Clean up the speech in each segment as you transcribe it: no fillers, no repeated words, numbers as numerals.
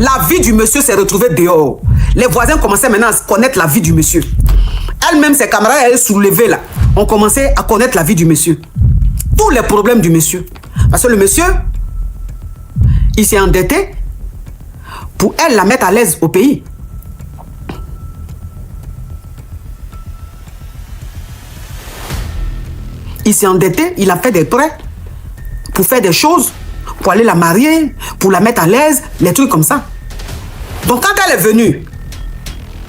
La vie du monsieur s'est retrouvée dehors. Les voisins commençaient maintenant à connaître la vie du monsieur. Elle-même, ses camarades, elle soulevait là. On commençait à connaître la vie du monsieur. Tous les problèmes du monsieur. Parce que le monsieur, il s'est endetté pour elle la mettre à l'aise au pays. Il s'est endetté, il a fait des prêts pour faire des choses, pour aller la marier, pour la mettre à l'aise, les trucs comme ça. Donc quand elle est venue,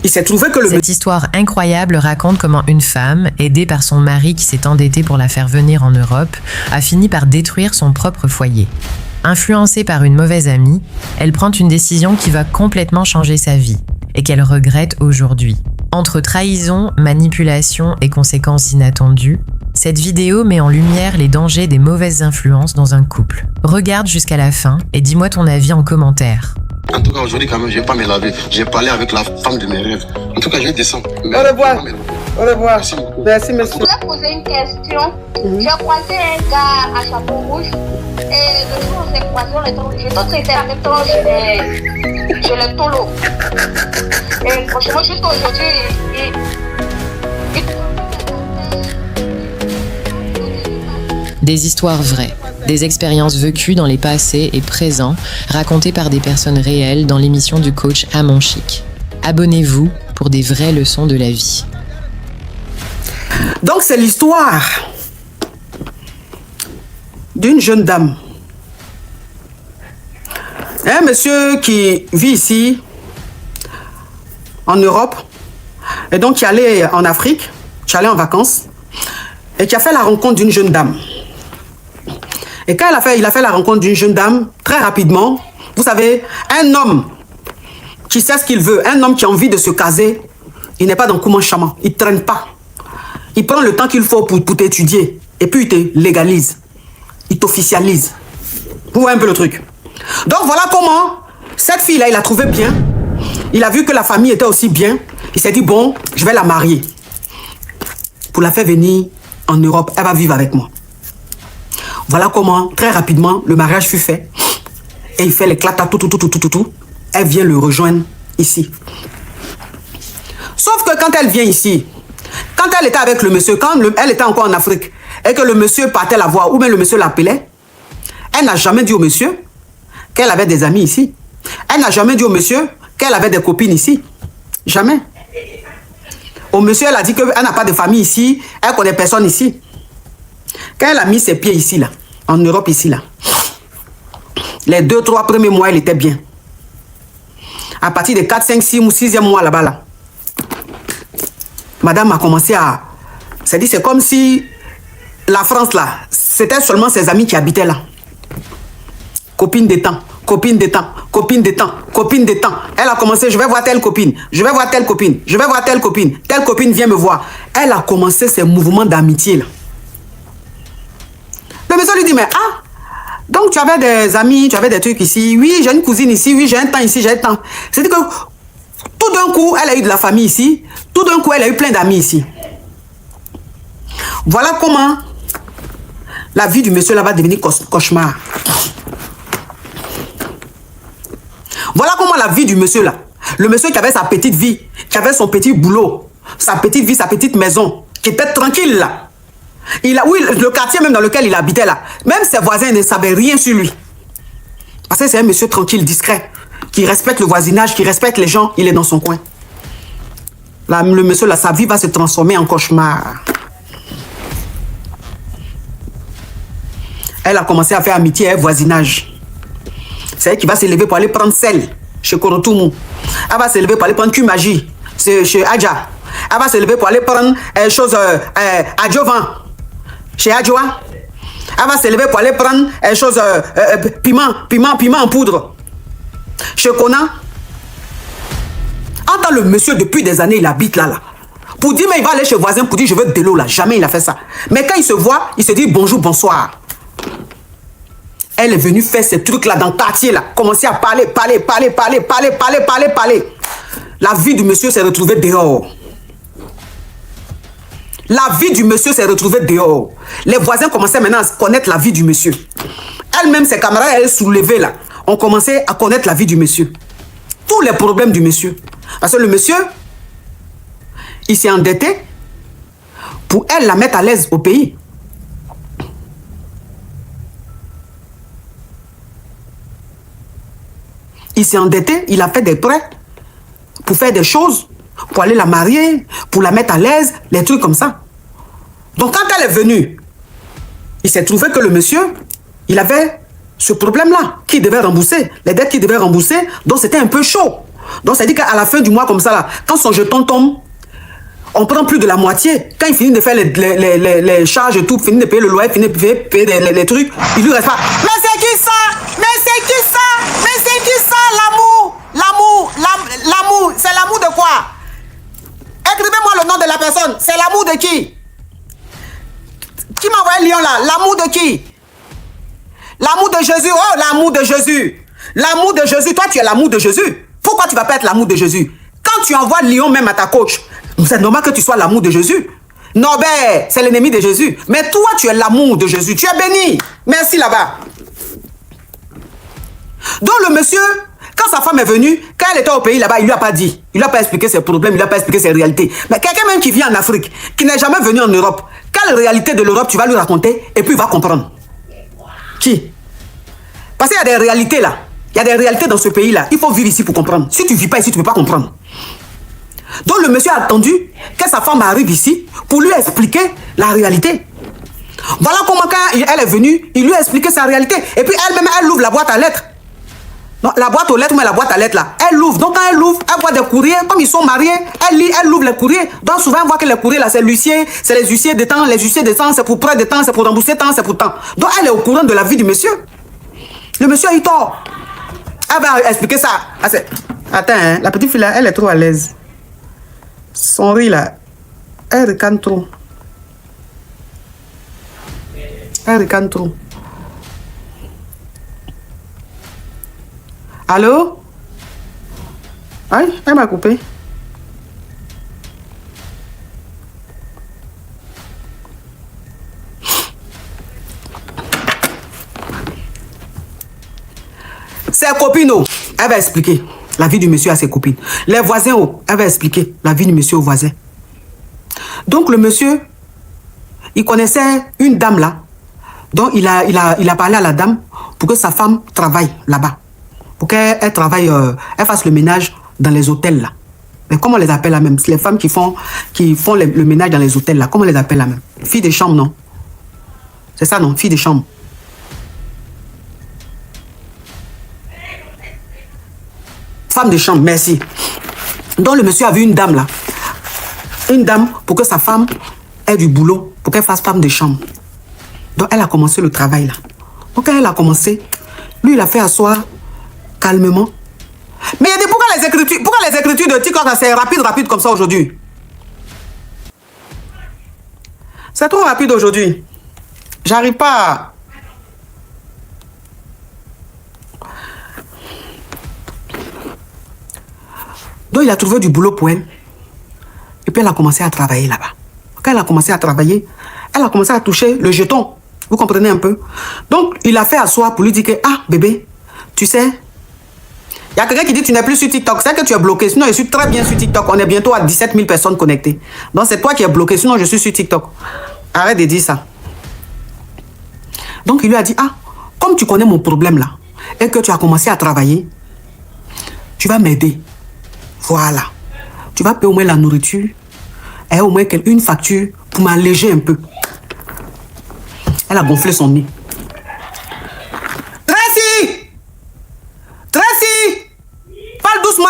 il s'est trouvé que Cette histoire incroyable raconte comment une femme, aidée par son mari qui s'est endetté pour la faire venir en Europe, a fini par détruire son propre foyer. Influencée par une mauvaise amie, elle prend une décision qui va complètement changer sa vie et qu'elle regrette aujourd'hui. Entre trahison, manipulation et conséquences inattendues, cette vidéo met en lumière les dangers des mauvaises influences dans un couple. Regarde jusqu'à la fin et dis-moi ton avis en commentaire. En tout cas, aujourd'hui, quand même, je ne vais pas me laver. J'ai parlé avec la femme de mes rêves. En tout cas, je vais descendre. Au revoir. Au revoir. Merci beaucoup. Merci, monsieur. Je voulais poser une question. J'ai croisé un gars à chapeau rouge. Et le jour où on s'est croisé, on était traité en même temps chez les tolos. Et franchement, juste aujourd'hui, Des histoires vraies, des expériences vécues dans les passés et présents, racontées par des personnes réelles dans l'émission du coach Amon Chic. Abonnez-vous pour des vraies leçons de la vie. Donc c'est l'histoire d'une jeune dame. Un monsieur qui vit ici, en Europe, et donc qui allait en Afrique, qui allait en vacances, et qui a fait la rencontre d'une jeune dame. Et quand il a fait la rencontre d'une jeune dame, très rapidement, vous savez, un homme qui sait ce qu'il veut, un homme qui a envie de se caser, il n'est pas dans Kouman Chama, il ne traîne pas. Il prend le temps qu'il faut pour t'étudier, et puis il te légalise, il t'officialise. Vous voyez un peu le truc. Donc voilà comment cette fille-là, il a trouvé bien, il a vu que la famille était aussi bien, il s'est dit, bon, je vais la marier. Pour la faire venir en Europe, elle va vivre avec moi. Voilà comment, très rapidement, le mariage fut fait. Et il fait l'éclat, tout. Elle vient le rejoindre ici. Sauf que quand elle vient ici, quand elle était avec le monsieur, elle était encore en Afrique, et que le monsieur partait la voir, ou bien le monsieur l'appelait, elle n'a jamais dit au monsieur qu'elle avait des amis ici. Elle n'a jamais dit au monsieur qu'elle avait des copines ici. Jamais. Au monsieur, elle a dit qu'elle n'a pas de famille ici, elle connaît personne ici. Quand elle a mis ses pieds ici, là, en Europe, ici, là, les 2-3 premiers mois, elle était bien. À partir de 4, 5, 6 ou 6e mois, là-bas, là, madame a commencé à... C'est comme si la France, là, c'était seulement ses amis qui habitaient là. Copine des temps, copine des temps, copine des temps, copine des temps. Elle a commencé, je vais voir telle copine, je vais voir telle copine, je vais voir telle copine vient me voir. Elle a commencé ses mouvements d'amitié, là. Le monsieur lui dit, mais donc tu avais des amis, tu avais des trucs ici. Oui, j'ai une cousine ici, oui, j'ai un temps ici, j'ai un temps. C'est-à-dire que tout d'un coup, elle a eu de la famille ici. Tout d'un coup, elle a eu plein d'amis ici. Voilà comment la vie du monsieur là va devenir cauchemar. Voilà comment la vie du monsieur là, le monsieur qui avait sa petite vie, qui avait son petit boulot, sa petite vie, sa petite maison, qui était tranquille là. Oui, le quartier même dans lequel il habitait là, même ses voisins ne savaient rien sur lui. Parce que c'est un monsieur tranquille, discret, qui respecte le voisinage, qui respecte les gens, il est dans son coin. Là, le monsieur là, sa vie va se transformer en cauchemar. Elle a commencé à faire amitié avec voisinage. C'est elle qui va se lever pour aller prendre sel chez Korotoumou. Elle va se lever pour aller prendre Kumaji chez Adja. Elle va se lever pour aller prendre chose Adjovan chez Adjoa. Elle va se lever pour aller prendre chose piment en poudre chez Kona. Entends le monsieur depuis des années, il habite là. Pour dire, mais il va aller chez le voisin pour dire, je veux de l'eau là. Jamais il a fait ça. Mais quand il se voit, il se dit bonjour, bonsoir. Elle est venue faire ces trucs-là dans le quartier, là. Commencer à parler. La vie du monsieur s'est retrouvée dehors. La vie du monsieur s'est retrouvée dehors. Les voisins commençaient maintenant à connaître la vie du monsieur. Elle-même, ses camarades, elle soulevait là. On commençait à connaître la vie du monsieur. tous les problèmes du monsieur. Parce que le monsieur, il s'est endetté pour elle la mettre à l'aise au pays. Il s'est endetté, il a fait des prêts pour faire des choses, pour aller la marier, pour la mettre à l'aise, les trucs comme ça. Donc quand elle est venue, il s'est trouvé que le monsieur, il avait ce problème-là, qu'il devait rembourser, les dettes qu'il devait rembourser, donc c'était un peu chaud. Donc ça dit qu'à la fin du mois comme ça, là, quand son jeton tombe, on prend plus de la moitié. Quand il finit de faire les charges et tout, finit de payer le loyer, finit de payer les trucs, il lui reste pas. Mais c'est qui ça? Mais c'est qui ça? Mais c'est qui ça? L'amour, l'amour, c'est l'amour de quoi? Écrivez-moi le nom de la personne. C'est l'amour de qui? Qui m'a envoyé Lyon là? L'amour de qui? L'amour de Jésus. Oh, l'amour de Jésus. L'amour de Jésus. Toi, tu es l'amour de Jésus. Pourquoi tu ne vas pas être l'amour de Jésus? Quand tu envoies Lyon même à ta coach, c'est normal que tu sois l'amour de Jésus. Norbert, c'est l'ennemi de Jésus. Mais toi, tu es l'amour de Jésus. Tu es béni. Merci là-bas. Donc le monsieur, quand sa femme est venue, quand elle était au pays là-bas, il ne lui a pas dit. Il ne lui a pas expliqué ses problèmes, il ne lui a pas expliqué ses réalités. Mais quelqu'un même qui vit en Afrique, qui n'est jamais venu en Europe, quelle réalité de l'Europe tu vas lui raconter et puis il va comprendre? Qui? Parce qu'il y a des réalités là. Il y a des réalités dans ce pays-là. Il faut vivre ici pour comprendre. Si tu ne vis pas ici, tu ne peux pas comprendre. Donc le monsieur a attendu que sa femme arrive ici pour lui expliquer la réalité. Voilà comment quand elle est venue, il lui a expliqué sa réalité. Et puis elle-même, elle ouvre la boîte à lettres. Non, la boîte aux lettres, mais la boîte à lettres là. Elle l'ouvre. Donc quand elle l'ouvre, elle voit des courriers. Comme ils sont mariés, elle lit, elle ouvre les courriers. Donc souvent, elle voit que les courriers là, c'est l'huissier, c'est les huissiers de temps, les huissiers de temps, c'est pour prêt de temps, c'est pour rembourser temps, c'est pour temps. Donc elle est au courant de la vie du monsieur. Le monsieur a eu tort. Elle va expliquer ça. Attends, hein, la petite fille là, elle est trop à l'aise. Son riz là, elle ricane trop. Elle ricane trop. Allô? Oui, elle m'a coupé. Ses copines, elle va expliquer la vie du monsieur à ses copines. Les voisins, elle va expliquer la vie du monsieur aux voisins. Donc le monsieur, il connaissait une dame là. Donc il a parlé à la dame pour que sa femme travaille là-bas. Pour qu'elle travaille, elle fasse le ménage dans les hôtels là. Mais comment on les appelle là même? Les femmes qui font le ménage dans les hôtels là, comment on les appelle là même? Filles de chambre, non? C'est ça, non? Filles de chambre. Femme de chambre, merci. Donc le monsieur a vu une dame là. Une dame pour que sa femme ait du boulot, pour qu'elle fasse femme de chambre. Donc elle a commencé le travail là. Donc quand elle a commencé, lui il a fait asseoir calmement. Mais il y a des pourquoi les écritures de TikTok c'est rapide comme ça aujourd'hui? C'est trop rapide aujourd'hui. J'arrive pas à... Donc il a trouvé du boulot pour elle. Et puis elle a commencé à travailler là-bas. Quand elle a commencé à travailler, elle a commencé à toucher le jeton. Vous comprenez un peu? Donc il a fait asseoir pour lui dire que, ah bébé, tu sais, il y a quelqu'un qui dit tu n'es plus sur TikTok. C'est que tu es bloqué. Sinon je suis très bien sur TikTok. On est bientôt à 17 000 personnes connectées. Donc c'est toi qui es bloqué. Sinon je suis sur TikTok. Arrête de dire ça. Donc il lui a dit, ah, comme tu connais mon problème là, et que tu as commencé à travailler, tu vas m'aider. Voilà. Tu vas payer au moins la nourriture et au moins une facture pour m'alléger un peu. Elle a gonflé son nez. Tracy! Tracy! Parle doucement!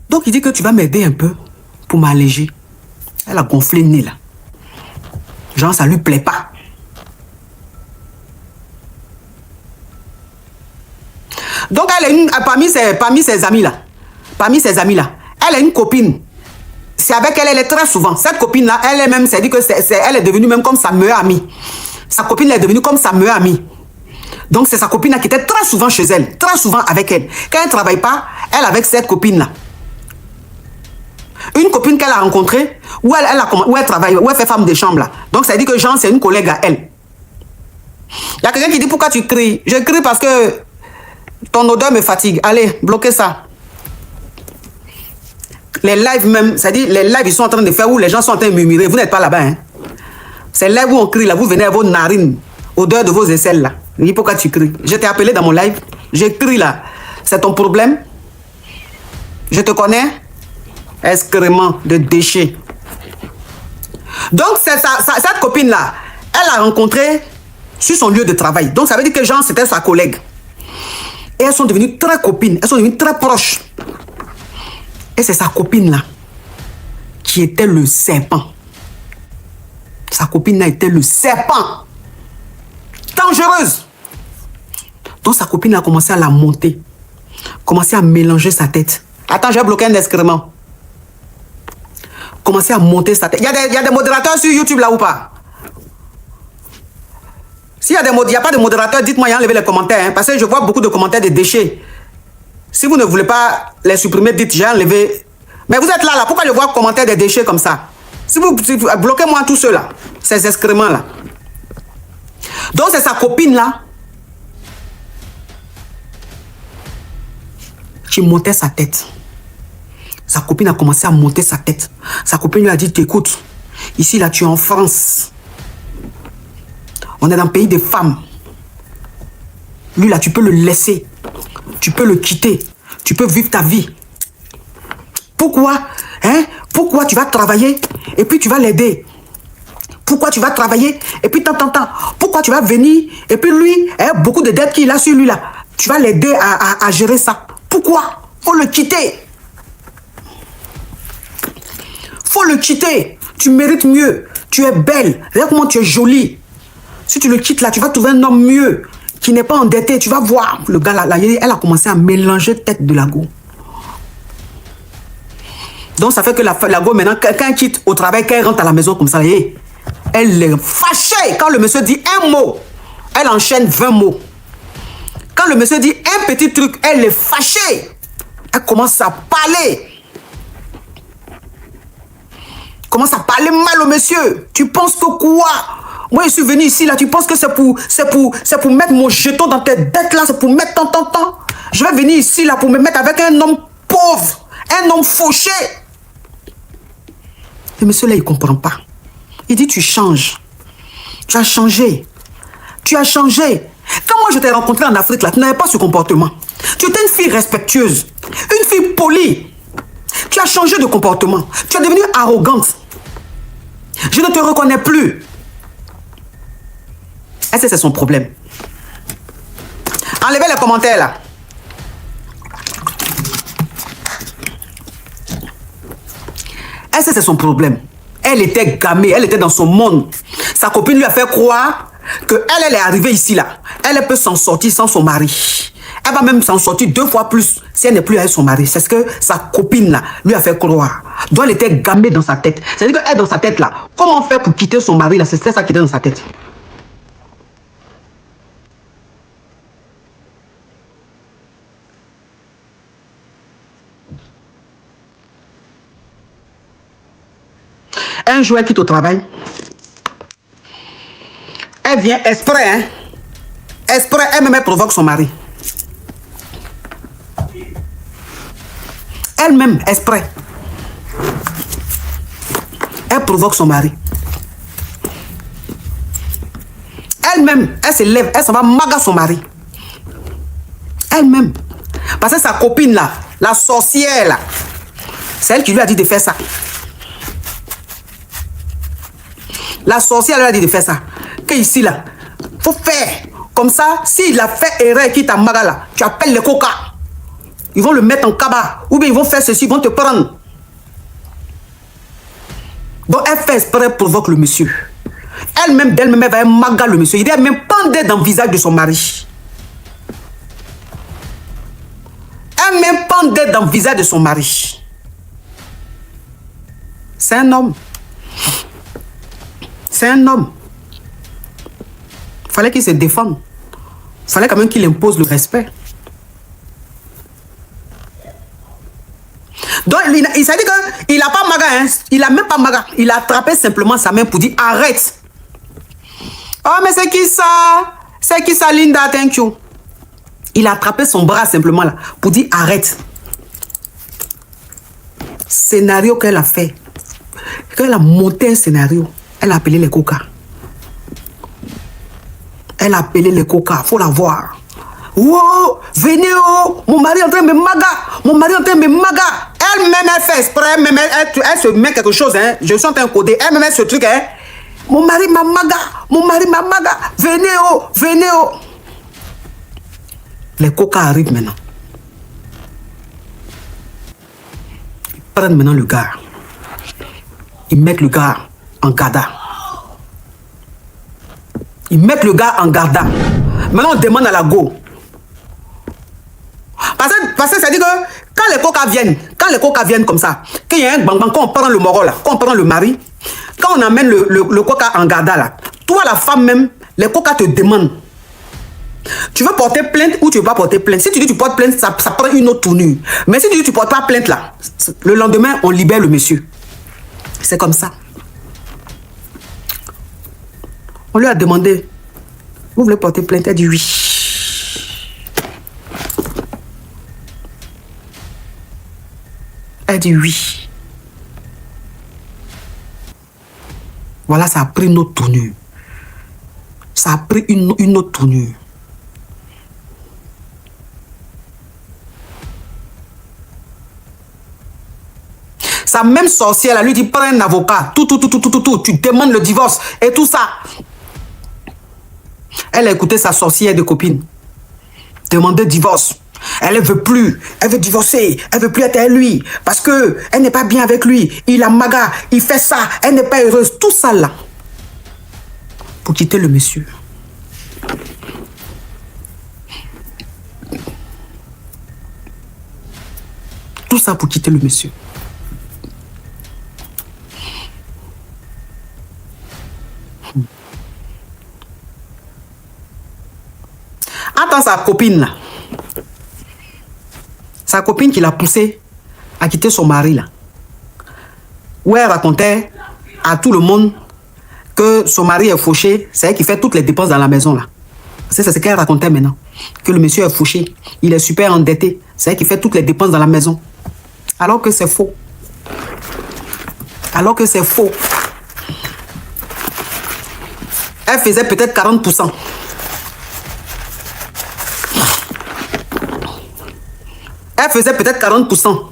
Donc il dit que tu vas m'aider un peu pour m'alléger. Elle a gonflé le nez là. Genre ça lui plaît pas. Donc elle est parmi ses amis là. Parmi ses amis là. Elle a une copine. C'est avec elle est très souvent. Cette copine là, elle est même, c'est dit que elle est devenue même comme sa meilleure amie. Sa copine est devenue comme sa meilleure amie. Donc c'est sa copine là qui était très souvent chez elle. Très souvent avec elle. Quand elle ne travaille pas, elle avec cette copine là. Une copine qu'elle a rencontrée, où elle travaille, où elle fait femme de chambre là. Donc ça dit que Jean c'est une collègue à elle. Il y a quelqu'un qui dit pourquoi tu cries. Je crie parce que ton odeur me fatigue. Allez, bloquez ça. Les lives même, c'est-à-dire les lives ils sont en train de faire où les gens sont en train de murmurer. Vous n'êtes pas là-bas. Hein? C'est là où on crie, là. Vous venez à vos narines, odeur de vos aisselles là. Je dis pourquoi tu cries. Je t'ai appelé dans mon live. J'écris là. C'est ton problème. Je te connais. Excrément de déchets. Donc cette copine là, elle a rencontré sur son lieu de travail. Donc ça veut dire que Jean c'était sa collègue. Et elles sont devenues très copines. Elles sont devenues très proches. Et c'est sa copine là qui était le serpent. Sa copine là était le serpent. Dangereuse. Donc sa copine a commencé à la monter. Commencé à mélanger sa tête. Attends, j'ai bloqué un excrément. Commencer à monter sa tête. Il y a des modérateurs sur YouTube là ou pas? S'il y a il n'y a pas de modérateurs, dites-moi, il y a enlevé les commentaires. Hein, parce que je vois beaucoup de commentaires de déchets. Si vous ne voulez pas les supprimer, dites j'ai enlevé. Mais vous êtes là, pourquoi je vois commentaires des déchets comme ça? Si vous bloquez-moi tous ceux-là, ces excréments-là. Donc c'est sa copine là qui montait sa tête. Sa copine a commencé à monter sa tête. Sa copine lui a dit, écoute, ici là tu es en France. On est dans le pays des femmes. Lui là tu peux le laisser. Tu peux le quitter. Tu peux vivre ta vie. Pourquoi? Hein? Pourquoi tu vas travailler et puis tu vas l'aider? Pourquoi tu vas travailler et puis tant. Pourquoi tu vas venir et puis lui, hein, beaucoup de dettes qu'il a sur lui là, tu vas l'aider à gérer ça. Pourquoi? Faut le quitter. Faut le quitter. Tu mérites mieux. Tu es belle. Regarde comment tu es jolie. Si tu le quittes là, tu vas trouver un homme mieux qui n'est pas endetté. Tu vas voir le gars là, elle a commencé à mélanger tête de la go. Donc ça fait que la go maintenant, quand elle quitte au travail, quand elle rentre à la maison comme ça, elle est fâchée. Quand le monsieur dit un mot, elle enchaîne 20 mots. Quand le monsieur dit un petit truc, elle est fâchée. Elle commence à parler. Commence à parler mal au monsieur. Tu penses que quoi? Moi, je suis venu ici, là, tu penses que c'est pour mettre mon jeton dans tes dettes, là, c'est pour mettre tant. Je vais venir ici, là, pour me mettre avec un homme pauvre, un homme fauché. Le monsieur, là, il ne comprend pas. Il dit, tu changes. Tu as changé. Tu as changé. Quand moi, je t'ai rencontré en Afrique, là, tu n'avais pas ce comportement. Tu étais une fille respectueuse, une fille polie. Tu as changé de comportement. Tu es devenue arrogante. Je ne te reconnais plus. Est-ce que c'est son problème? Enlevez les commentaires là. Est-ce que c'est son problème? Elle était gamée, elle était dans son monde. Sa copine lui a fait croire qu'elle est arrivée ici là. Elle peut s'en sortir sans son mari. Elle va même s'en sortir 2 fois plus si elle n'est plus avec son mari. C'est ce que sa copine là lui a fait croire. Donc elle était gamée dans sa tête. C'est-à-dire qu'elle dans sa tête là, comment faire pour quitter son mari là? C'était ça qui était dans sa tête. Un jour, elle quitte au travail. Elle vient exprès, hein. Exprès, elle-même provoque son mari. Elle-même, exprès. Elle provoque son mari. Elle-même, elle se lève, elle s'en va maga son mari. Elle-même. Parce que sa copine là, la sorcière là, c'est elle qui lui a dit de faire ça. La sorcière lui a dit de faire ça. Que ici là, faut faire. Comme ça, s'il a fait erreur qui t'a maga là, tu appelles les coca. Ils vont le mettre en cabas. Ou bien ils vont faire ceci, ils vont te prendre. Donc elle fait exprès, provoque le monsieur. Elle-même, d'elle-même, elle va maga le monsieur. Il est même pendé dans le visage de son mari. Elle-même pendait dans le visage de son mari. C'est un homme. C'est un homme. Il fallait qu'il se défende. Il fallait quand même qu'il impose le respect. Donc, il s'est dit qu'il n'a pas maga. Hein. Il n'a même pas maga. Il a attrapé simplement sa main pour dire arrête. Oh, mais c'est qui ça? C'est qui ça, Linda? Thank you. Il a attrapé son bras simplement là pour dire arrête. Scénario qu'elle a fait. Quand elle a monté un scénario, elle a appelé les coca. Elle a appelé les coca, faut la voir. Wow, venez oh, mon mari est en train de me maga. Mon mari est en train de me maga. Elle-même, elle fait exprès, elle se met quelque chose, hein. Je suis en train de coder. Elle me met ce truc, hein. Mon mari m'a maga. Mon mari m'a maga. Venez oh, venez oh. Les coca arrivent maintenant. Ils prennent maintenant le gars. Ils mettent le gars en garda. Ils mettent le gars en garda. Maintenant, on demande à la go. Parce que ça dit que quand les coca viennent comme ça, quand il y a un bang bang, quand on prend le moro là, quand on prend le mari, quand on amène le coca en garda là, toi la femme même, les coca te demandent. Tu veux porter plainte ou tu veux pas porter plainte? Si tu dis tu portes plainte, ça prend une autre tournure. Mais si tu dis tu portes pas plainte là, le lendemain, on libère le monsieur. C'est comme ça. On lui a demandé, vous voulez porter plainte? Elle dit oui. Elle dit oui. Voilà, ça a pris une autre tournure. Ça a pris une autre tournure. Sa même sorcière, elle lui dit, prends un avocat, tout, tu demandes le divorce et tout ça. Elle a écouté sa sorcière de copine. Demander divorce. Elle ne veut plus, elle veut divorcer, elle ne veut plus être avec lui parce qu'elle n'est pas bien avec lui. Il a maga, il fait ça, elle n'est pas heureuse. Tout ça là, pour quitter le monsieur. Tout ça pour quitter le monsieur. Attends, sa copine là. Sa copine qui l'a poussée à quitter son mari là. Où elle racontait à tout le monde que son mari est fauché. C'est elle qui fait toutes les dépenses dans la maison là. C'est ce qu'elle racontait maintenant. Que le monsieur est fauché. Il est super endetté. C'est elle qui fait toutes les dépenses dans la maison. Alors que c'est faux. Alors que c'est faux. Elle faisait peut-être 40%. Elle faisait peut-être 40%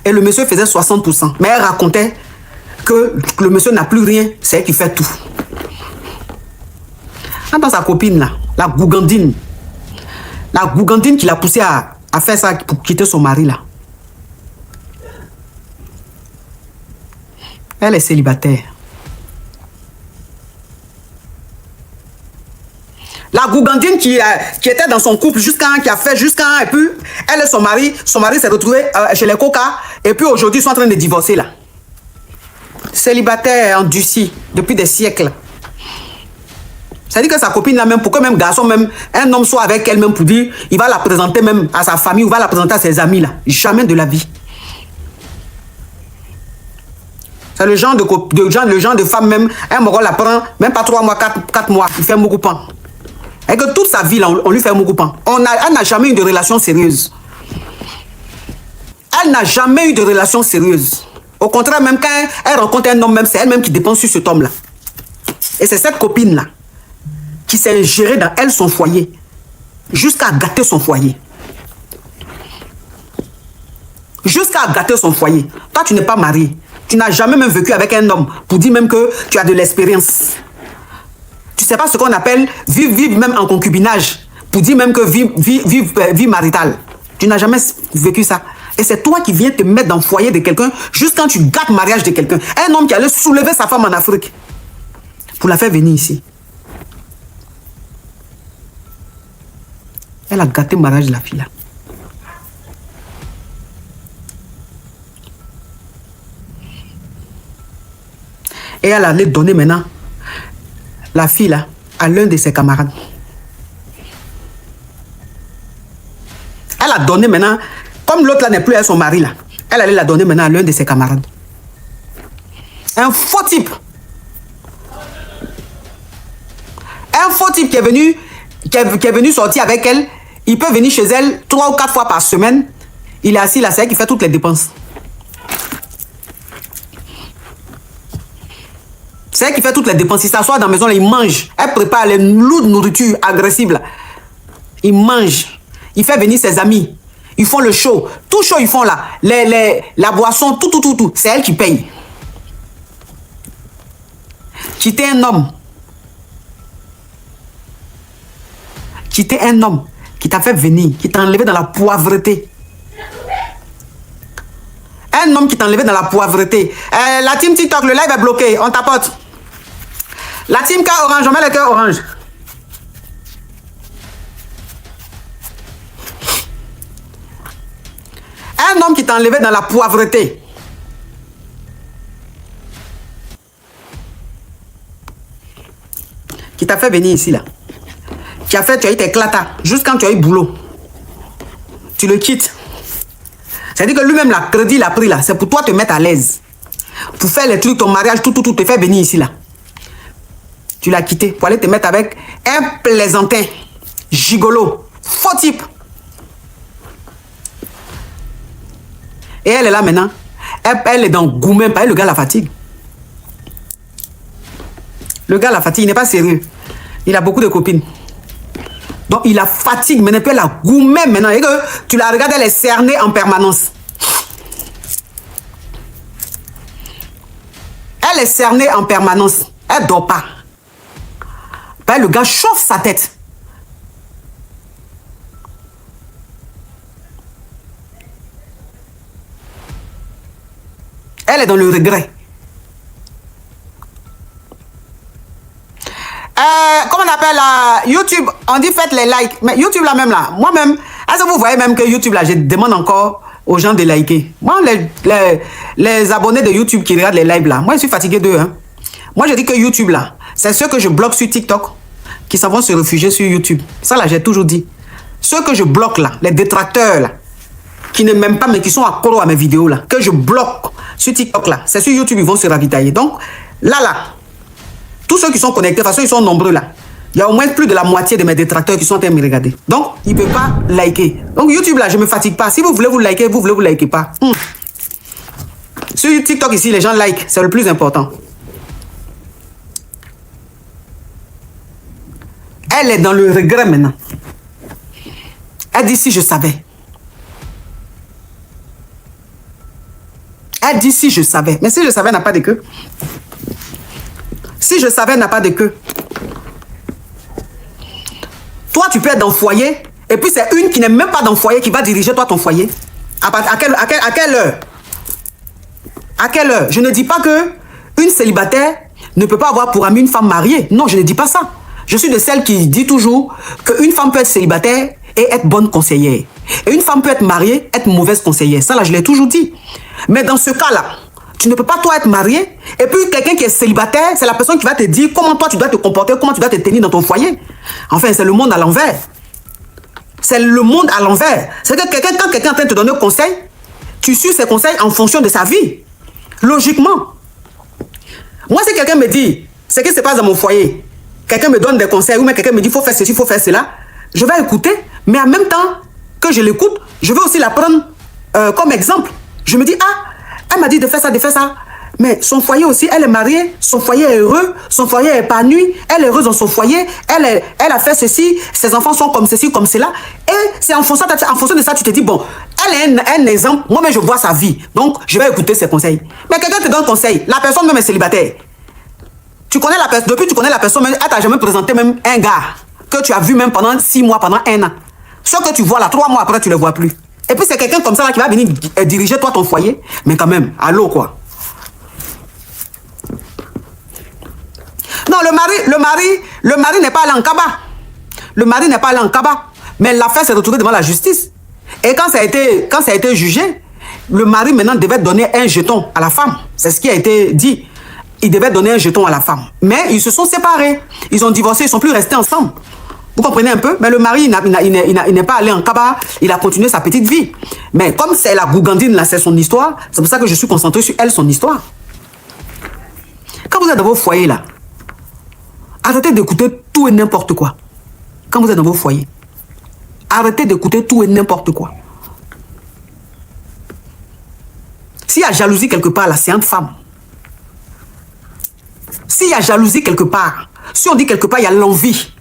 et le monsieur faisait 60%. Mais elle racontait que le monsieur n'a plus rien, c'est elle qui fait tout. Dans sa copine là, la gougandine qui l'a poussée à faire ça pour quitter son mari là. Elle est célibataire. La gougandine qui était dans son couple jusqu'à et puis elle et son mari s'est retrouvé chez les coca et puis aujourd'hui ils sont en train de divorcer là. Célibataire endurci depuis des siècles. Ça dit que sa copine là même, pour que même garçon même, un homme soit avec elle même pour dire, il va la présenter même à sa famille ou va la présenter à ses amis là. Jamais de la vie. C'est le genre de femme même, un moro la prend, même pas 3 mois, 4 mois, il fait beaucoup pan. Et que toute sa vie là, on lui fait beaucoup pan. Elle n'a jamais eu de relation sérieuse. Elle n'a jamais eu de relation sérieuse. Au contraire, même quand elle rencontre un homme, même c'est elle-même qui dépend sur cet homme-là. Et c'est cette copine-là qui s'est gérée dans elle son foyer, jusqu'à gâter son foyer. Jusqu'à gâter son foyer. Toi, tu n'es pas marié. Tu n'as jamais même vécu avec un homme pour dire même que tu as de l'expérience. Tu ne sais pas ce qu'on appelle vivre même en concubinage, pour dire même que vie maritale. Tu n'as jamais vécu ça. Et c'est toi qui viens te mettre dans le foyer de quelqu'un juste quand tu gâtes le mariage de quelqu'un. Un homme qui allait soulever sa femme en Afrique pour la faire venir ici. Elle a gâté le mariage de la fille là. Et elle allait donner maintenant la fille là à l'un de ses camarades. Elle a donné maintenant, comme l'autre là n'est plus avec son mari là, elle allait la donner maintenant à l'un de ses camarades. Un faux type. Un faux type qui est venu qui est venu sortir avec elle, il peut venir chez elle 3 ou 4 fois par semaine. Il est assis là, c'est elle qui fait toutes les dépenses. C'est elle qui fait toutes les dépenses. Il s'assoit dans la maison, là, il mange. Elle prépare les lourdes nourritures agressives. Là. Il mange. Il fait venir ses amis. Ils font le show. Tout show, ils font là. La boisson, tout. C'est elle qui paye. Quitter un homme. Quitter un homme qui t'a fait venir, qui t'a enlevé dans la pauvreté. Un homme qui t'a enlevé dans la pauvreté. La team TikTok, le live est bloqué. On tapote. La team K orange, on met le cœur orange. Un homme qui t'a enlevé dans la pauvreté. Qui t'a fait venir ici, là. Tu as eu tes clatas. Juste quand tu as eu boulot. Tu le quittes. C'est-à-dire que lui-même, la crédit, il a pris là. C'est pour toi te mettre à l'aise. Pour faire les trucs, ton mariage, tout, te faire venir ici, là. Tu l'as quitté pour aller te mettre avec un plaisantin. Gigolo. Faux type. Et elle est là maintenant. Elle est dans Goumen. Le gars la fatigue. Le gars la fatigue. Il n'est pas sérieux. Il a beaucoup de copines. Donc il la fatigue. Maintenant, puis elle a Goumen maintenant. Et que tu la regardes, elle est cernée en permanence. Elle est cernée en permanence. Elle ne dort pas. Ben, le gars chauffe sa tête. Elle est dans le regret. Comment on appelle YouTube, on dit faites les likes. Mais YouTube là même là, moi-même, est-ce que vous voyez même que YouTube là, je demande encore aux gens de liker. Moi, les abonnés de YouTube qui regardent les lives là, moi je suis fatigué d'eux. Hein. Moi je dis que YouTube là, c'est ceux que je bloque sur TikTok qui s'en vont se réfugier sur YouTube. Ça là, j'ai toujours dit. Ceux que je bloque là, les détracteurs là, qui ne m'aiment pas mais qui sont accros à mes vidéos là, que je bloque sur TikTok là, c'est sur YouTube ils vont se ravitailler. Donc là, tous ceux qui sont connectés, de toute façon ils sont nombreux là. Il y a au moins plus de la moitié de mes détracteurs qui sont en train de me regarder. Donc, ils ne peuvent pas liker. Donc, YouTube là, je ne me fatigue pas. Si vous voulez vous liker, vous voulez vous likez pas. Sur TikTok ici, les gens like. C'est le plus important. Elle est dans le regret maintenant. Elle dit si je savais. Elle dit si je savais. Mais si je savais, n'a pas de queue. Si je savais, n'a pas de queue. Toi, tu peux être dans le foyer, et puis c'est une qui n'est même pas dans le foyer qui va diriger toi ton foyer. À quelle heure? À quelle heure? Je ne dis pas que une célibataire ne peut pas avoir pour amie une femme mariée. Non, je ne dis pas ça. Je suis de celles qui dit toujours qu'une femme peut être célibataire et être bonne conseillère. Et une femme peut être mariée, être mauvaise conseillère. Ça, là, je l'ai toujours dit. Mais dans ce cas-là, tu ne peux pas toi être marié et puis quelqu'un qui est célibataire, c'est la personne qui va te dire comment toi tu dois te comporter, comment tu dois te tenir dans ton foyer. Enfin, c'est le monde à l'envers. C'est le monde à l'envers. C'est que quand quelqu'un est en train de te donner un conseil, tu suis ses conseils en fonction de sa vie. Logiquement. Moi, si quelqu'un me dit ce qui se passe dans mon foyer, quelqu'un me donne des conseils ou même quelqu'un me dit il faut faire ceci, il faut faire cela, je vais écouter, mais en même temps que je l'écoute, je vais aussi la prendre comme exemple. Je me dis, elle m'a dit de faire ça, de faire ça. Mais son foyer aussi, elle est mariée, son foyer est heureux, son foyer est épanoui, elle est heureuse dans son foyer, elle a fait ceci, ses enfants sont comme ceci, comme cela. Et c'est en fonction de ça, tu te dis, bon, elle est un exemple, moi-même je vois sa vie, donc je vais écouter ses conseils. Mais quelqu'un te donne conseil, la personne même est célibataire. Tu connais la personne, depuis tu connais la personne, elle t'a jamais présenté même un gars que tu as vu même pendant 6 mois, pendant 1 an. Ce que tu vois là, 3 mois après, tu ne le vois plus. Et puis c'est quelqu'un comme ça là, qui va venir diriger toi ton foyer. Mais quand même, allô quoi. Non, le mari n'est pas allé en cabas. Le mari n'est pas allé en cabas. Mais l'affaire s'est retrouvée devant la justice. Et quand ça a été jugé, le mari maintenant devait donner un jeton à la femme. C'est ce qui a été dit. Il devait donner un jeton à la femme. Mais ils se sont séparés. Ils ont divorcé, ils ne sont plus restés ensemble. Vous comprenez un peu? Mais le mari, il n'est pas allé en cabas, il a continué sa petite vie. Mais comme c'est la gougandine, là, c'est son histoire, c'est pour ça que je suis concentré sur elle, son histoire. Quand vous êtes dans vos foyers, là, arrêtez d'écouter tout et n'importe quoi. quand vous êtes dans vos foyers. Arrêtez d'écouter tout et n'importe quoi. S'il y a jalousie quelque part, là, c'est une femme. S'il y a jalousie quelque part, si on dit quelque part, il y a l'envie.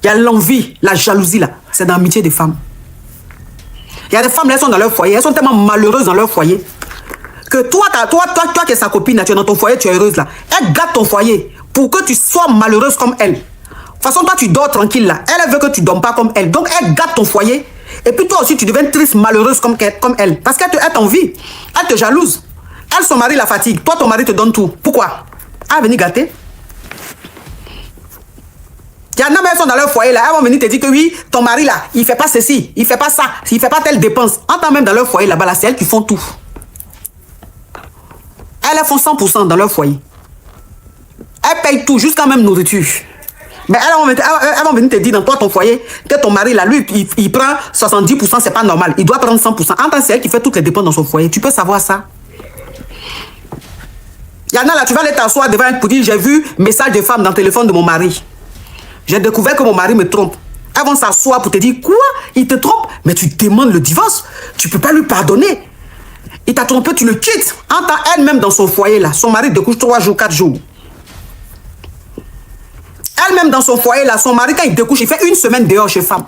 Il y a l'envie, la jalousie, là. C'est dans l'amitié des femmes. Il y a des femmes, elles sont dans leur foyer, elles sont tellement malheureuses dans leur foyer que toi qui es sa copine, tu es dans ton foyer, tu es heureuse, là. Elle gâte ton foyer pour que tu sois malheureuse comme elle. De toute façon, toi, tu dors tranquille, là. Elle veut que tu ne dormes pas comme elle. Donc, elle gâte ton foyer. Et puis, toi aussi, tu deviens triste, malheureuse comme elle. Parce qu'elle t'envie. Elle te jalouse. Elle, son mari la fatigue. Toi, ton mari te donne tout. Pourquoi? Elle va venir gâter. Il y en a même qui sont dans leur foyer, là. Elles vont venir te dire que oui, ton mari, là, il ne fait pas ceci, il ne fait pas ça, il ne fait pas telle dépense. Entends même dans leur foyer, là-bas, là, c'est elles qui font tout. Elles font 100% dans leur foyer. Elles payent tout, jusqu'à même nourriture. Mais elles vont venir te dire dans toi, ton foyer, que ton mari, là, lui, il prend 70%, c'est pas normal. Il doit prendre 100%. Entends, c'est elle qui fait toutes les dépenses dans son foyer. Tu peux savoir ça. Il y en a là, tu vas aller t'asseoir devant un pour dire, j'ai vu message de femme dans le téléphone de mon mari. J'ai découvert que mon mari me trompe. Elles vont s'asseoir pour te dire, quoi? Il te trompe? Mais tu demandes le divorce. Tu ne peux pas lui pardonner. Il t'a trompé, tu le quittes. Entends, elle-même dans son foyer, là, son mari découche 3 jours, 4 jours. Elle-même dans son foyer, là, son mari, quand il découche, il fait 1 semaine dehors chez femme.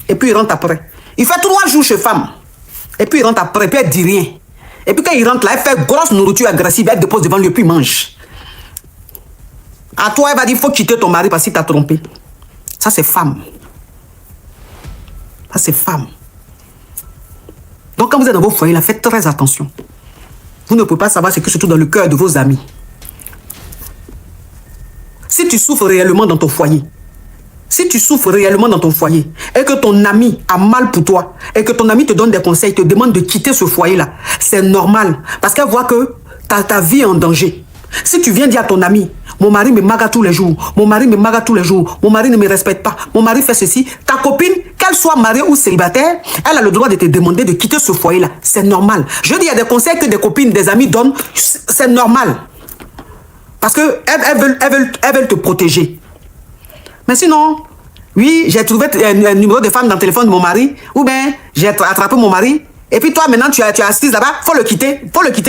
Et puis il rentre après. Il fait 3 jours chez femme. Et puis il rentre après, et puis elle dit rien. Et puis quand il rentre là, elle fait grosse nourriture agressive, elle dépose devant lui, et puis il mange. À toi, elle va dire, il faut quitter ton mari parce qu'il t'a trompé. Ça, c'est femme. Ça, c'est femme. Donc, quand vous êtes dans vos foyers, là, faites très attention. Vous ne pouvez pas savoir ce qui se trouve dans le cœur de vos amis. Si tu souffres réellement dans ton foyer, si tu souffres réellement dans ton foyer, et que ton ami a mal pour toi, et que ton ami te donne des conseils, te demande de quitter ce foyer-là, c'est normal. Parce qu'elle voit que ta vie est en danger. Si tu viens dire à ton ami, mon mari me maga tous les jours, mon mari me maga tous les jours, mon mari ne me respecte pas, mon mari fait ceci, ta copine, qu'elle soit mariée ou célibataire, elle a le droit de te demander de quitter ce foyer-là. C'est normal. Je dis, il y a des conseils que des copines, des amis donnent, c'est normal. Parce qu'elles veulent te protéger. Mais sinon, oui, j'ai trouvé un numéro de femme dans le téléphone de mon mari, ou bien j'ai attrapé mon mari, et puis toi maintenant tu es assise là-bas, faut le quitter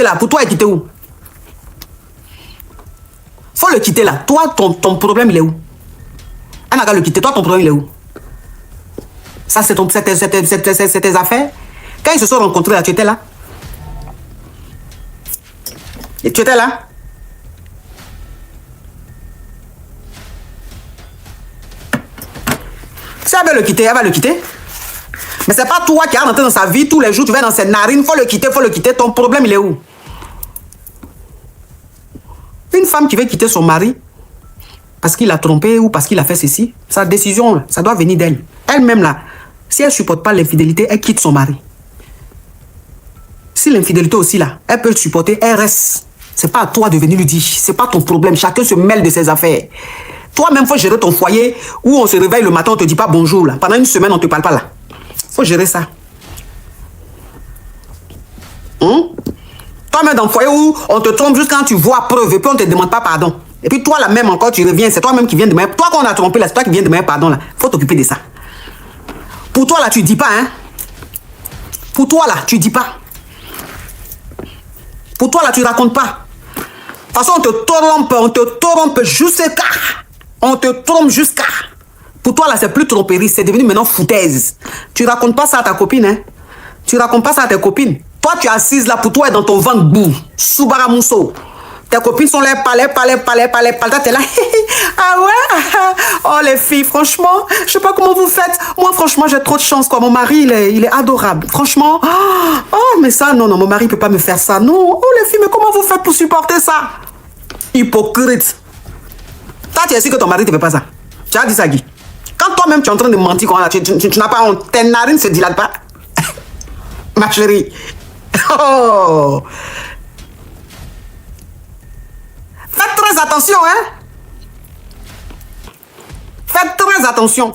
là. Pour toi, il quitter où? Faut le quitter là. Toi, ton problème, il est où? Elle n'a qu'à le quitter. Toi, ton problème, il est où? Ça, c'est tes affaires. Quand ils se sont rencontrés là, tu étais là? Et tu étais là? Si elle veut le quitter, elle va le quitter. Mais c'est pas toi qui as rentré dans sa vie tous les jours, tu vas dans ses narines, faut le quitter, faut le quitter. Ton problème, il est où? Une femme qui veut quitter son mari parce qu'il a trompé ou parce qu'il a fait ceci, sa décision, ça doit venir d'elle. Elle-même, là, si elle ne supporte pas l'infidélité, elle quitte son mari. Si l'infidélité aussi, là, elle peut le supporter, elle reste. C'est pas à toi de venir lui dire. C'est pas ton problème. Chacun se mêle de ses affaires. Toi-même, il faut gérer ton foyer où on se réveille le matin, on ne te dit pas bonjour. Là. Pendant 1 semaine, on ne te parle pas là. Il faut gérer ça. Toi-même, dans le foyer où on te trompe juste quand tu vois preuve et puis on ne te demande pas pardon. Et puis toi, là même encore, tu reviens. C'est toi-même qui viens demander. Toi, qu'on a trompé, là, c'est toi qui viens demander pardon. Il faut t'occuper de ça. Pour toi, là, tu ne dis pas. Hein? Pour toi, là, tu ne dis pas. Pour toi, là, tu ne racontes pas. De toute façon, on te trompe jusqu'à. On te trompe jusqu'à. Pour toi, là, c'est plus tromperie. C'est devenu maintenant foutaise. Tu ne racontes pas ça à ta copine. Hein? Tu ne racontes pas ça à tes copines. Toi, tu es assise là, pour toi, et dans ton ventre boue. Soubara Mousso. Tes copines sont là, palais. T'es là. Ah ouais? Oh, les filles, franchement, je sais pas comment vous faites. Moi, franchement, j'ai trop de chance, quoi. Mon mari, il est adorable. Franchement. Oh, mais ça, non, mon mari peut pas me faire ça. Non. Oh, les filles, mais comment vous faites pour supporter ça? Hypocrite. Toi, tu es sûr que ton mari ne te fait pas ça. Tu as dit ça, Guy. Quand toi-même, tu es en train de mentir, tu n'as pas honte. Tes narines se dilatent pas. Ma chérie. Oh. Faites très attention, hein. Faites très attention.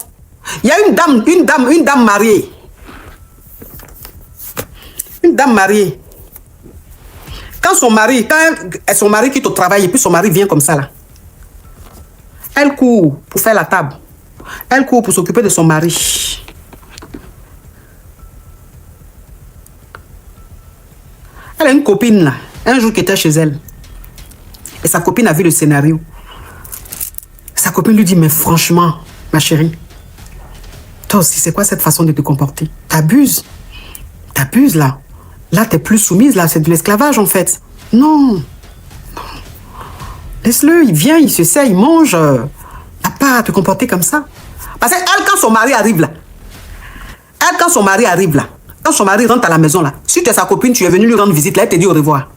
Il y a une dame mariée. Une dame mariée. Quand son mari quitte au travail et puis son mari vient comme ça là. Elle court pour faire la table. Elle court pour s'occuper de son mari. Elle a une copine là, un jour qui était chez elle. Et sa copine a vu le scénario. Sa copine lui dit, mais franchement, ma chérie, toi aussi, c'est quoi cette façon de te comporter? T'abuses. T'abuses là. Là, t'es plus soumise là, c'est de l'esclavage en fait. Non. Laisse-le, il vient, il se sert, il mange. T'as pas à te comporter comme ça. Parce qu'elle, quand son mari arrive là, quand son mari rentre à la maison là, si tu es sa copine, tu es venu lui rendre visite là, elle te dit au revoir.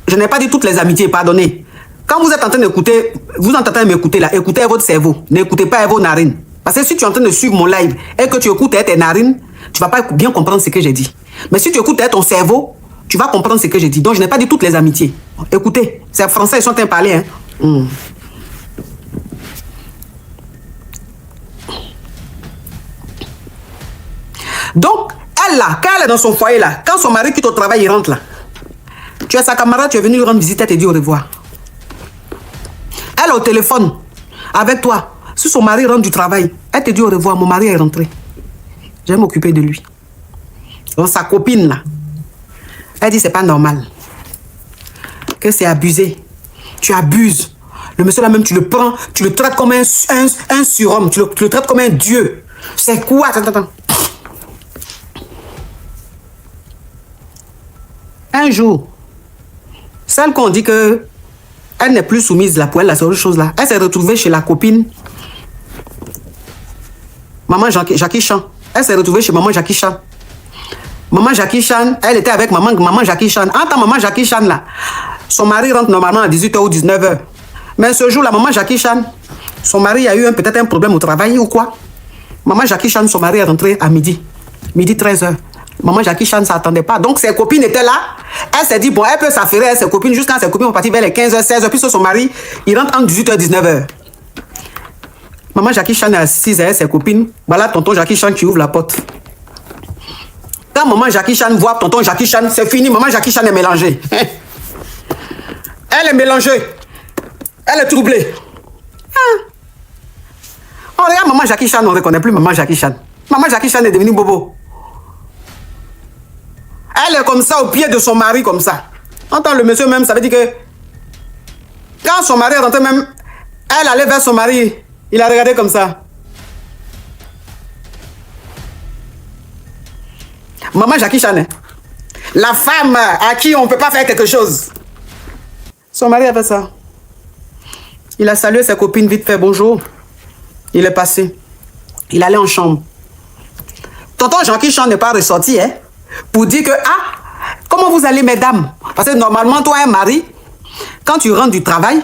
Je n'ai pas dit toutes les amitiés, pardonnez. Quand vous êtes en train d'écouter, vous êtes en train de m'écouter là, écoutez votre cerveau, n'écoutez pas vos narines. Parce que si tu es en train de suivre mon live et que tu écoutes tes narines, tu ne vas pas bien comprendre ce que j'ai dit. Mais si tu écoutes ton cerveau, tu vas comprendre ce que j'ai dit. Donc je n'ai pas dit toutes les amitiés. Écoutez, c'est français, ils sont en train de parler. Hein. Donc, elle là, quand elle est dans son foyer là, quand son mari quitte au travail, il rentre là. Tu es sa camarade, tu es venu lui rendre visite, elle te dit au revoir. Elle est au téléphone avec toi. Si son mari rentre du travail, elle te dit au revoir, mon mari est rentré. Je vais m'occuper de lui. Donc sa copine là, elle dit c'est pas normal. Que c'est abusé. Tu abuses. Le monsieur là même, tu le prends, tu le traites comme un surhomme, tu le traites comme un dieu. C'est quoi? Attends. Un jour, celle qu'on dit que elle n'est plus soumise là pour elle, là, c'est autre chose là. Elle s'est retrouvée chez la copine Maman Jackie Chan. Elle s'est retrouvée chez maman Jackie Chan. Maman Jackie Chan, elle était avec maman Jackie Chan. En tant maman Jackie Chan là, son mari rentre normalement à 18h ou 19h. Mais ce jour là, maman Jackie Chan, son mari a eu peut-être un problème au travail ou quoi. Maman Jackie Chan, son mari est rentré à midi 13h. Maman Jackie Chan ne s'attendait pas. Donc ses copines étaient là. Elle s'est dit, bon, elle peut s'affairer à ses copines jusqu'à ses copines vont partir vers les 15h, 16h. Puis son mari, il rentre entre 18h, 19h. Maman Jackie Chan est assise avec ses copines. Voilà tonton Jackie Chan qui ouvre la porte. Quand maman Jackie Chan voit tonton Jackie Chan, c'est fini. Maman Jackie Chan est mélangée. Elle est mélangée. Elle est troublée. On regarde maman Jackie Chan, on ne reconnaît plus maman Jackie Chan. Maman Jackie Chan est devenue bobo. Elle est comme ça au pied de son mari, comme ça. Entend le monsieur même, ça veut dire que quand son mari est rentré même, elle allait vers son mari. Il a regardé comme ça. Maman Jackie Chan, hein? La femme à qui on ne peut pas faire quelque chose. Son mari a fait ça. Il a salué ses copines vite fait, bonjour. Il est passé. Il allait en chambre. Tonton Jackie Chan n'est pas ressorti, hein? Pour dire que, comment vous allez, mesdames? Parce que normalement, toi, un mari, quand tu rentres du travail,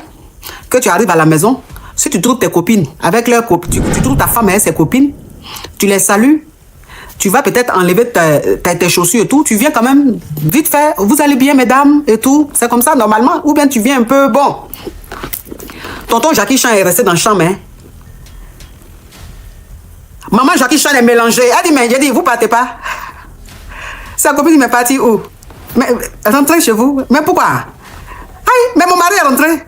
que tu arrives à la maison, si tu trouves tes copines, avec leurs copines, tu trouves ta femme et ses copines, tu les salues, tu vas peut-être enlever tes chaussures et tout, tu viens quand même vite fait, vous allez bien, mesdames, et tout, c'est comme ça, normalement, ou bien tu viens un peu, bon. Tonton Jackie Chan est resté dans la chambre, hein. Maman Jackie Chan est mélangée. Elle dit, mais j'ai dit, vous partez pas. Sa copine m'est partie où? Mais rentrez chez vous. Mais pourquoi? Aïe, mais mon mari est rentré.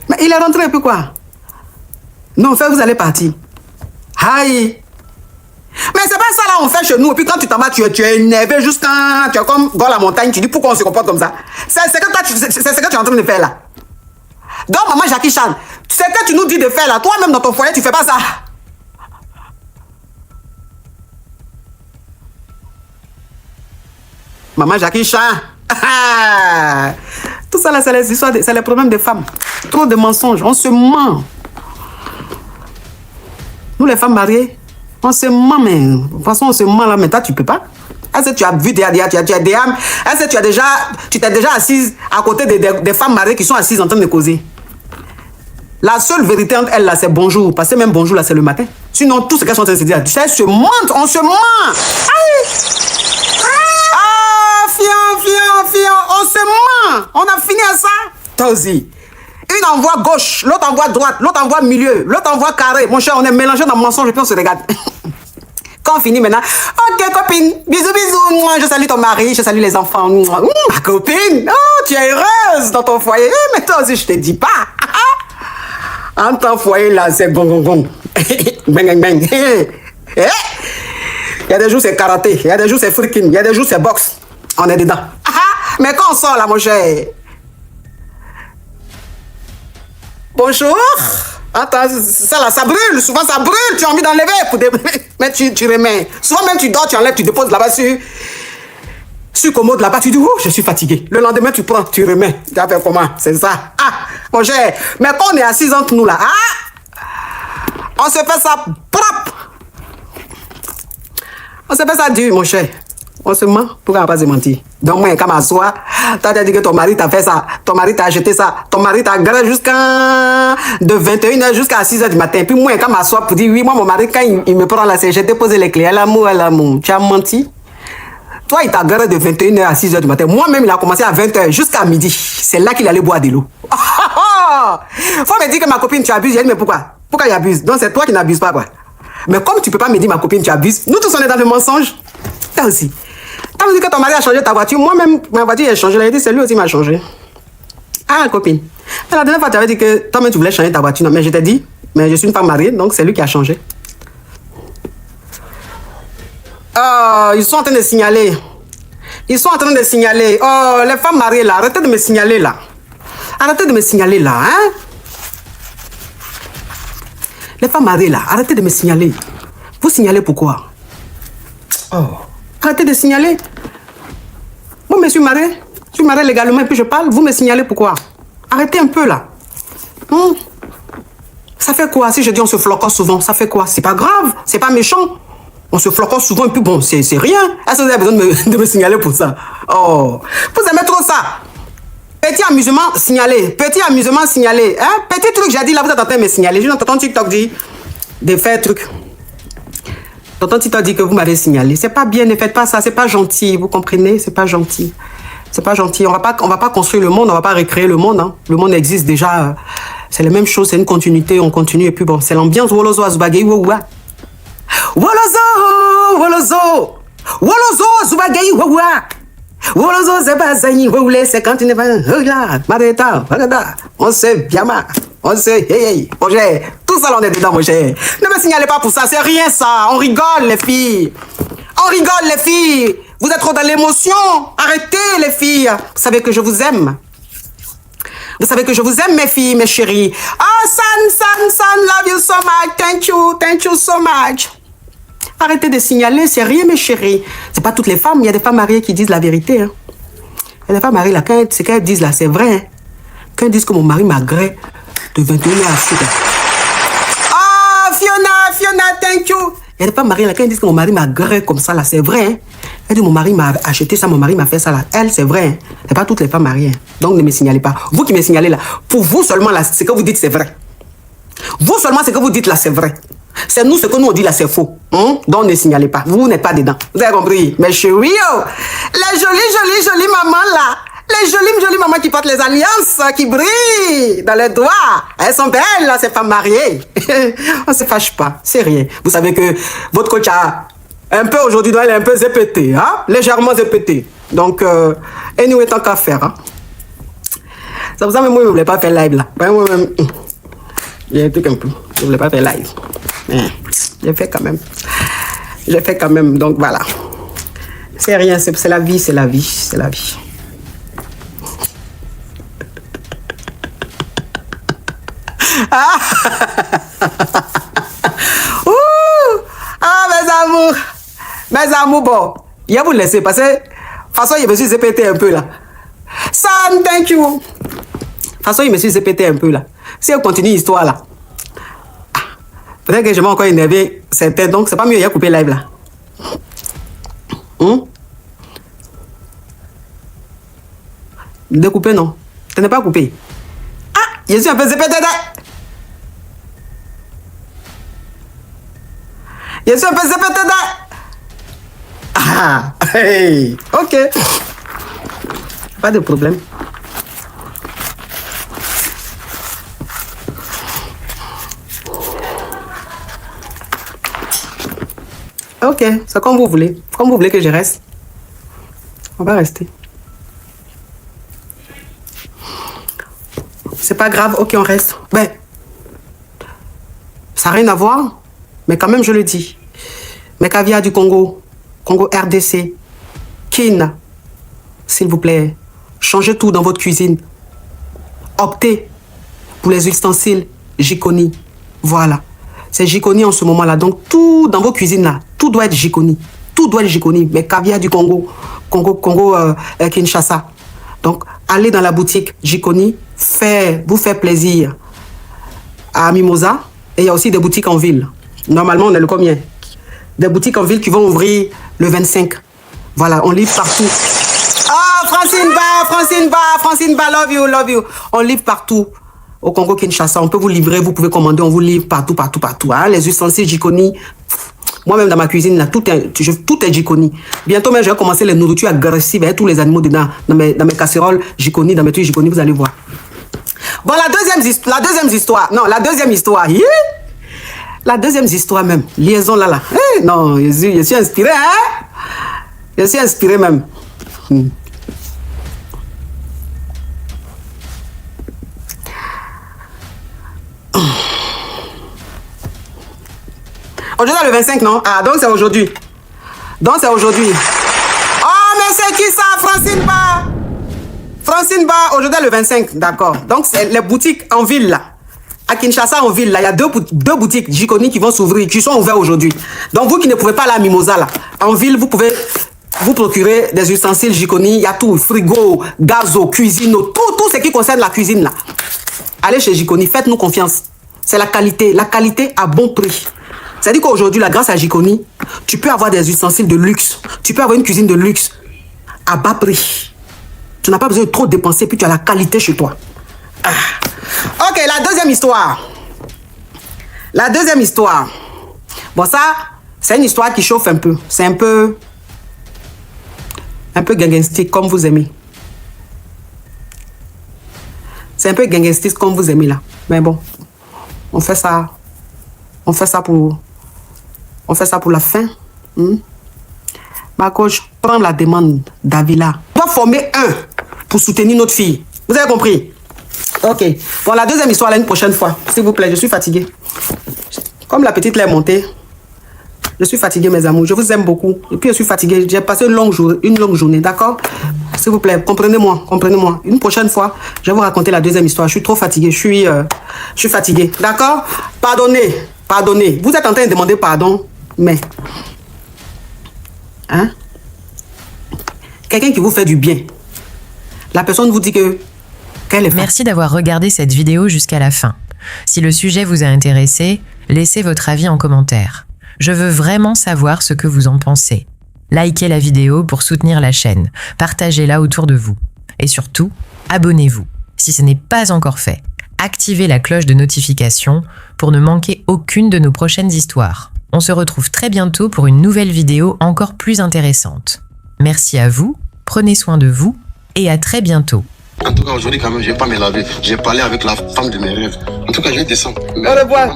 Mais il est rentré, puis quoi? Non, en fait, vous allez partir. Aïe. Mais c'est pas ça là, on fait chez nous. Et puis quand tu t'en vas, tu es énervé jusqu'à... Tu es comme dans la montagne, tu dis pourquoi on se comporte comme ça. C'est ce que toi, c'est ce que tu es en train de faire là. Donc, maman Jackie Chan, c'est ce que tu nous dis de faire là. Toi-même dans ton foyer, tu fais pas ça. Maman Jackie Chan. Tout ça là, c'est les histoires, c'est les problèmes des femmes. Trop de mensonges, on se ment. Nous les femmes mariées, on se ment, mais de toute façon on se ment là, mais toi tu peux pas. Est-ce que tu as vu des âmes? Est-ce que tu t'es déjà assise à côté des femmes mariées qui sont assises en train de causer? La seule vérité entre elles là, c'est bonjour. Parce que même bonjour là, c'est le matin. Sinon, tout ce qu'elles sont en train de se dire, tu sais, se mentent, on se ment. Aïe! Fion, on se ment. On a fini à ça. Toi aussi. Une envoie gauche, l'autre envoie droite, l'autre envoie milieu, l'autre envoie carré. Mon cher, on est mélangé dans le mensonge et puis on se regarde. quand on finit maintenant, ok copine, bisous, bisous, je salue ton mari, je salue les enfants. Ma copine, oh, tu es heureuse dans ton foyer. Mais toi aussi, je te dis pas. En ton foyer, là, c'est gong, gong, gong. Bang, bang, bang. Il y a des jours, c'est karaté. Il y a des jours, c'est freaking. Il y a des jours, c'est boxe. On est dedans. Mais quand on sort, là, mon cher. Bonjour. Attends, ça là, ça brûle. Souvent, ça brûle. Tu as envie d'enlever. Mais tu remets. Souvent, même tu dors, tu enlèves, tu déposes là-bas sur commode là-bas. Tu dis, oh, je suis fatigué. Le lendemain, tu prends, tu remets. Tu vas faire comment? C'est ça. Mon cher. Mais quand on est assis entre nous là, on se fait ça propre. On se fait ça dur, mon cher. On se ment. Pourquoi on va pas se mentir? Donc, moi, quand m'assois, toi, tu as dit que ton mari t'a fait ça. Ton mari t'a acheté ça. Ton mari t'a gré jusqu'à de 21h jusqu'à 6h du matin. Puis moi, quand m'assois pour dire, oui, moi, mon mari, quand il me prend la c'est, j'ai déposé les clés. À l'amour. Tu as menti. Toi, il t'a gré de 21h à 6h du matin. Moi-même, il a commencé à 20h jusqu'à midi. C'est là qu'il allait boire de l'eau. Faut me dire que ma copine, tu abuses. J'ai dit, mais pourquoi? Pourquoi il abuse? Donc, c'est toi qui n'abuses pas, quoi. Mais comme tu peux pas me dire, ma copine, tu abuses, nous tous, on est dans le mensonge. Toi aussi. T'as dit que ton mari a changé ta voiture. Moi-même, ma voiture a changé. Il a dit, c'est lui aussi qui m'a changé. Ah, copine. Mais la dernière fois, tu avais dit que toi-même, tu voulais changer ta voiture. Non, mais je t'ai dit, mais je suis une femme mariée, donc c'est lui qui a changé. Oh, ils sont en train de signaler. Ils sont en train de signaler. Oh, les femmes mariées, là, arrêtez de me signaler, là. Arrêtez de me signaler, là, hein. Les femmes mariées, là, arrêtez de me signaler. Vous signalez pourquoi? Oh. Arrêtez de signaler. Moi, je suis mariée. Je suis mariée légalement et puis je parle. Vous me signalez pourquoi? Arrêtez un peu là. Ça fait quoi? Si je dis on se flocosse souvent, ça fait quoi? C'est pas grave. C'est pas méchant. On se flocosse souvent et puis bon, c'est rien. Est-ce que vous avez besoin de me signaler pour ça? Oh. Vous aimez trop ça. Petit amusement signalé. Petit amusement signalé. Hein? Petit truc, j'ai dit là, vous êtes en train de me signaler. Je t'entends TikTok dit de faire truc. Tonton Tito dit que vous m'avez signalé. C'est pas bien, ne faites pas ça, c'est pas gentil, vous comprenez? C'est pas gentil. C'est pas gentil. On va pas construire le monde, on va pas recréer le monde. Hein. Le monde existe déjà. C'est la même chose, c'est une continuité, on continue. Et puis bon, c'est l'ambiance. Wolozo Azubagei Wawa. Wolozo, Wolozo, Wolozo Azubagei Wawa. Wolozo Zebazayi Wole, c'est quand tu n'es pas là. Mareta, Mareta. On sait bien. On sait, hey, mon cher, tout ça, on est dedans, mon cher. Ne me signalez pas pour ça, c'est rien ça. On rigole, les filles. On rigole, les filles. Vous êtes trop dans l'émotion. Arrêtez, les filles. Vous savez que je vous aime. Vous savez que je vous aime, mes filles, mes chéries. Oh, son, love you so much. Thank you so much. Arrêtez de signaler, c'est rien, mes chéries. C'est pas toutes les femmes, il y a des femmes mariées qui disent la vérité. Hein. Il y a des femmes mariées, là, ce qu'elles disent là, c'est vrai. Hein. Quand elles disent que mon mari m'agrée de 21h à 6h. Oh, Fiona, thank you. Il y a des femmes mariées là, quand elles disent que mon mari m'agrée comme ça, là, c'est vrai. Hein. Elle dit, mon mari m'a acheté ça, mon mari m'a fait ça, là. Elle, c'est vrai. Hein. C'est pas toutes les femmes mariées. Hein. Donc, ne me signalez pas. Vous qui me signalez là, pour vous seulement, là, ce que vous dites, c'est vrai. Vous seulement, ce que vous dites là, c'est vrai. C'est nous, ce que nous on dit là, c'est faux. Donc ne signalez pas. Vous n'êtes pas dedans. Vous avez compris? Mais chérie, oh, les jolies mamans là, les jolies mamans qui portent les alliances, qui brillent dans les doigts, elles sont belles là, ces femmes mariées. On ne se fâche pas, c'est rien. Vous savez que votre coach a un peu aujourd'hui, elle est un peu zépété, hein? Légèrement zépété. Donc, et nous étant qu'à faire. Hein? C'est pour ça que moi, je ne voulais pas faire live là. J'ai un truc un peu. Je ne voulais pas faire live. Mais j'ai fait quand même. J'ai fait quand même. Donc voilà. C'est rien. C'est la vie. C'est la vie. C'est la vie. Ah, mes amours. Mes amours, bon. Il y a vous laisser parce que de toute façon, il me suis pété un peu là. Sam, thank you. De toute façon, il me suis pété un peu là. Si on continue l'histoire là, peut-être que je vais encore énerver certains, donc c'est pas mieux, il y a coupé live là. Découper non, tu n'es pas coupé. Ah, je suis un peu zépété. Je suis un peu zépété. Ah, hey, ok. Pas de problème. Ok, c'est comme vous voulez. Comme vous voulez que je reste. On va rester. C'est pas grave, ok, on reste. Ben, ça n'a rien à voir, mais quand même, je le dis. Mes caviars du Congo, Congo RDC, Kin, s'il vous plaît, changez tout dans votre cuisine. Optez pour les ustensiles Jikoni. Voilà. C'est Jikoni en ce moment-là. Donc, tout dans vos cuisines là, tout doit être Jikoni. Tout doit être Jikoni. Mais caviar du Congo, Kinshasa. Donc, allez dans la boutique Jikoni, vous faire plaisir à Mimosa. Et il y a aussi des boutiques en ville. Normalement, on est le combien? Des boutiques en ville qui vont ouvrir le 25. Voilà, on livre partout. Ah, Francine Ba, love you. On livre partout. Au Congo Kinshasa, on peut vous livrer, vous pouvez commander, on vous livre partout. Hein. Les ustensiles Jikoni. Moi-même, dans ma cuisine, là, tout est Jikoni. Bientôt, même, je vais commencer les nourritures agressives avec tous les animaux dedans. Dans mes casseroles Jikoni, dans mes trucs Jikoni, vous allez voir. Bon, la deuxième histoire. Non, la deuxième histoire. La deuxième histoire même. Liaison là. Non, je suis inspiré, hein? Je suis inspiré même. Aujourd'hui, le 25, non? Ah, donc c'est aujourd'hui. Oh, mais c'est qui ça? Francine Ba, aujourd'hui, le 25, d'accord. Donc, c'est les boutiques en ville, là. À Kinshasa, en ville, là, il y a deux boutiques Jikoni qui vont s'ouvrir, qui sont ouvertes aujourd'hui. Donc, vous qui ne pouvez pas aller à Mimosa, là, en ville, vous pouvez vous procurer des ustensiles Jikoni. Il y a tout, frigo, gazo, cuisine, tout ce qui concerne la cuisine, là. Allez chez Jikoni, faites-nous confiance. C'est la qualité à bon prix. C'est-à-dire qu'aujourd'hui, grâce à Jikoni, tu peux avoir des ustensiles de luxe. Tu peux avoir une cuisine de luxe à bas prix. Tu n'as pas besoin de trop dépenser, puis tu as la qualité chez toi. Ah. Ok, la deuxième histoire. Bon, ça, c'est une histoire qui chauffe un peu. C'est un peu gangstique, comme vous aimez. C'est un peu gangstique, comme vous aimez, là. Mais bon, on fait ça pour la fin. Ma coach, prends la demande d'Avila. On doit former un pour soutenir notre fille. Vous avez compris? Ok. Bon, la deuxième histoire, là, une prochaine fois. S'il vous plaît, je suis fatiguée. Comme la petite là est montée, je suis fatiguée, mes amours. Je vous aime beaucoup. Et puis, je suis fatiguée. J'ai passé une longue journée, d'accord? S'il vous plaît, comprenez-moi. Une prochaine fois, je vais vous raconter la deuxième histoire. Je suis trop fatiguée. Je suis fatiguée, d'accord? Pardonnez. Vous êtes en train de demander pardon, mais... Hein? Quelqu'un qui vous fait du bien. La personne vous dit qu'elle est... Merci d'avoir regardé cette vidéo jusqu'à la fin. Si le sujet vous a intéressé, laissez votre avis en commentaire. Je veux vraiment savoir ce que vous en pensez. Likez la vidéo pour soutenir la chaîne. Partagez-la autour de vous. Et surtout, abonnez-vous. Si ce n'est pas encore fait, activez la cloche de notification pour ne manquer aucune de nos prochaines histoires. On se retrouve très bientôt pour une nouvelle vidéo encore plus intéressante. Merci à vous, prenez soin de vous et à très bientôt. En tout cas, aujourd'hui, quand même, je vais pas me laver. J'ai parlé avec la femme de mes rêves. En tout cas, je vais descendre. Au revoir.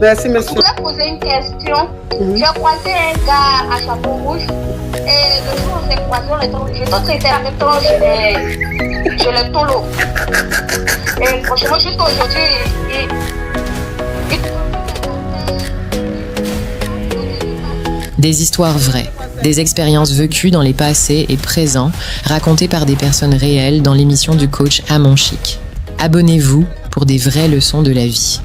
Merci, monsieur. Je voulais poser une question. J'ai croisé un gars à chapeau rouge. Et le jour où on s'est croisé, je t'ai traité en même temps, je le tolo. Et franchement, juste aujourd'hui, Des histoires vraies, des expériences vécues dans les passés et présents, racontées par des personnes réelles dans l'émission du coach Amon Chic. Abonnez-vous pour des vraies leçons de la vie.